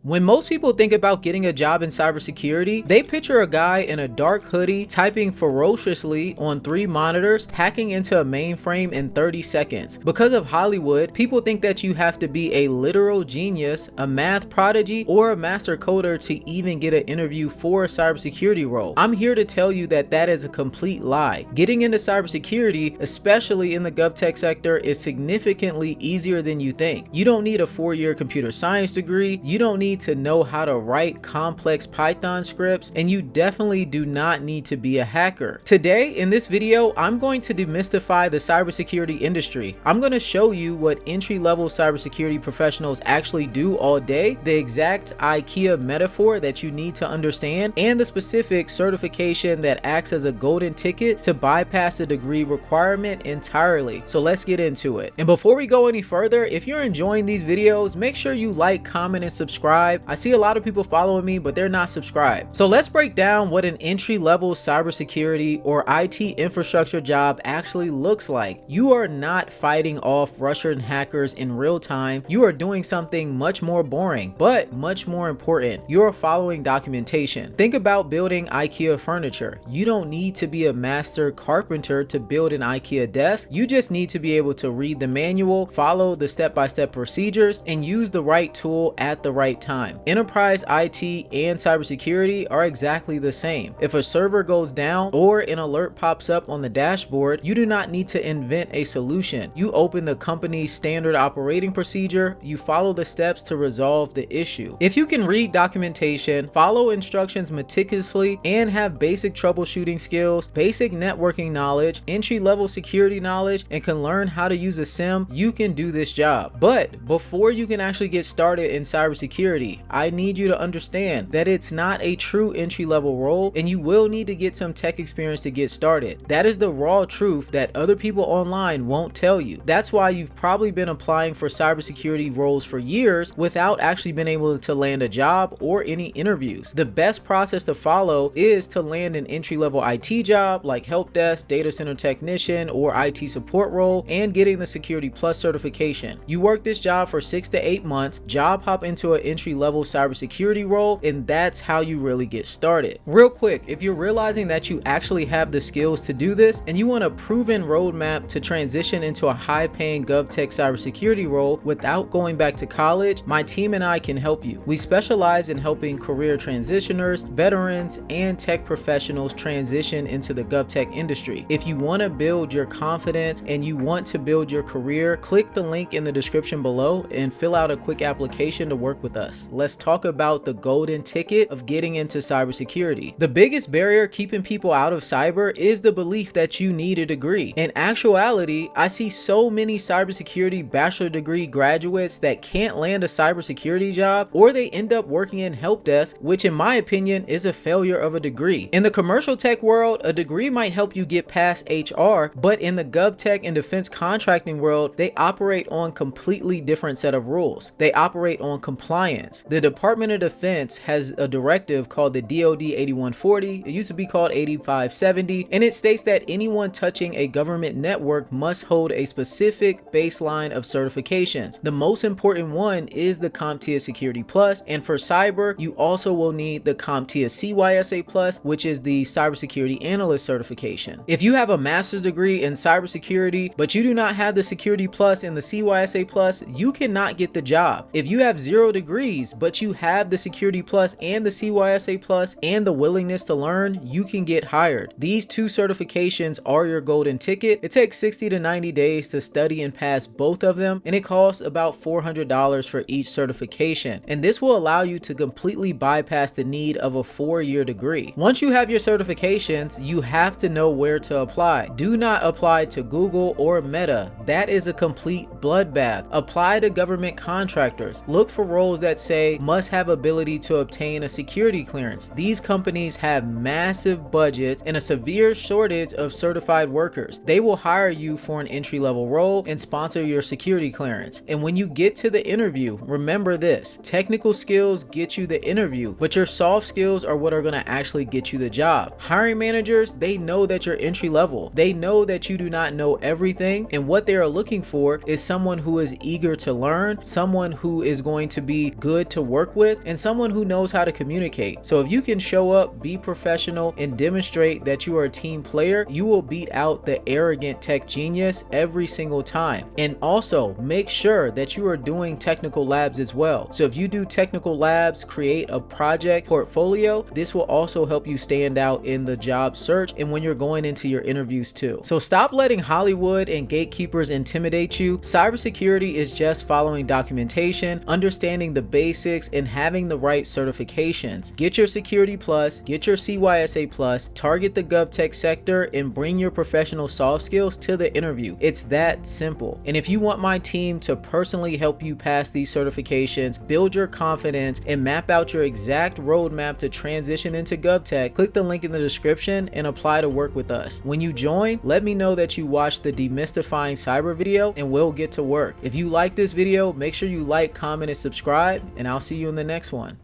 When most people think about getting a job in cybersecurity, they picture a guy in a dark hoodie typing ferociously on 3 monitors, hacking into a mainframe in 30 seconds. Because of Hollywood, people think that you have to be a literal genius, a math prodigy, or a master coder to even get an interview for a cybersecurity role. I'm here to tell you that that is a complete lie. Getting into cybersecurity, especially in the GovTech sector, is significantly easier than you think. You don't need a 4-year computer science degree, you don't need to know how to write complex Python scripts, and you definitely do not need to be a hacker. Today, in this video, I'm going to demystify the cybersecurity industry. I'm going to show you what entry-level cybersecurity professionals actually do all day, the exact Ikea metaphor that you need to understand, and the specific certification that acts as a golden ticket to bypass the degree requirement entirely. So let's get into it. And before we go any further, if you're enjoying these videos, make sure you like, comment, and subscribe. I see a lot of people following me, but they're not subscribed. So let's break down what an entry-level cybersecurity or IT infrastructure job actually looks like. You are not fighting off Russian hackers in real time. You are doing something much more boring, but much more important. You are following documentation. Think about building Ikea furniture. You don't need to be a master carpenter to build an Ikea desk. You just need to be able to read the manual, follow the step-by-step procedures, and use the right tool at the right time. Enterprise IT and cybersecurity are exactly the same. If a server goes down or an alert pops up on the dashboard, you do not need to invent a solution. You open the company's standard operating procedure, you follow the steps to resolve the issue. If you can read documentation, follow instructions meticulously, and have basic troubleshooting skills, basic networking knowledge, entry-level security knowledge, and can learn how to use a SIM, you can do this job. But before you can actually get started in cybersecurity, I need you to understand that it's not a true entry-level role, and you will need to get some tech experience to get started. That is the raw truth that other people online won't tell you. That's why you've probably been applying for cybersecurity roles for years without actually being able to land a job or any interviews. The best process to follow is to land an entry-level IT job like helpdesk, data center technician, or IT support role, and getting the Security Plus certification. You work this job for 6 to 8 months, job hop into an entry-level cybersecurity role, and that's how you really get started. Real quick, if you're realizing that you actually have the skills to do this and you want a proven roadmap to transition into a high-paying GovTech cybersecurity role without going back to college, my team and I can help you. We specialize in helping career transitioners, veterans, and tech professionals transition into the GovTech industry. If you want to build your confidence and you want to build your career, click the link in the description below and fill out a quick application to work with us. Let's talk about the golden ticket of getting into cybersecurity. The biggest barrier keeping people out of cyber is the belief that you need a degree. In actuality, I see so many cybersecurity bachelor degree graduates that can't land a cybersecurity job, or they end up working in help desk, which in my opinion is a failure of a degree. In the commercial tech world, a degree might help you get past HR, but in the GovTech and defense contracting world, they operate on completely different set of rules. They operate on compliance. The Department of Defense has a directive called the DoD 8140. It used to be called 8570, and it states that anyone touching a government network must hold a specific baseline of certifications. The most important one is the CompTIA Security Plus, and for cyber, you also will need the CompTIA CySA Plus, which is the cybersecurity analyst certification. If you have a master's degree in cybersecurity, but you do not have the Security Plus and the CySA Plus, you cannot get the job. If you have 0 degrees, but you have the Security Plus and the CySA Plus and the willingness to learn, you can get hired. These 2 certifications are your golden ticket. It takes 60 to 90 days to study and pass both of them, and it costs about $400 for each certification. And this will allow you to completely bypass the need of a 4-year degree. Once you have your certifications, you have to know where to apply. Do not apply to Google or Meta. That is a complete bloodbath. Apply to government contractors. Look for roles that say must have ability to obtain a security clearance. These companies have massive budgets and a severe shortage of certified workers. They will hire you for an entry-level role and sponsor your security clearance. And when you get to the interview, remember this: technical skills get you the interview, but your soft skills are what are going to actually get you the job. Hiring managers, they know that you're entry level. They know that you do not know everything, and what they are looking for is someone who is eager to learn, someone who is going to be good good to work with, and someone who knows how to communicate. So if you can show up, be professional, and demonstrate that you are a team player, you will beat out the arrogant tech genius every single time. And also make sure that you are doing technical labs as well. So if you do technical labs, create a project portfolio, this will also help you stand out in the job search and when you're going into your interviews too. So stop letting Hollywood and gatekeepers intimidate you. Cybersecurity is just following documentation, understanding the basics, and having the right certifications. Get your Security Plus, get your CySA Plus, target the GovTech sector, and bring your professional soft skills to the interview. It's that simple. And if you want my team to personally help you pass these certifications, build your confidence, and map out your exact roadmap to transition into GovTech, click the link in the description and apply to work with us. When you join, let me know that you watched the Demystifying Cyber video and we'll get to work. If you like this video, make sure you like, comment, and subscribe, and I'll see you in the next one.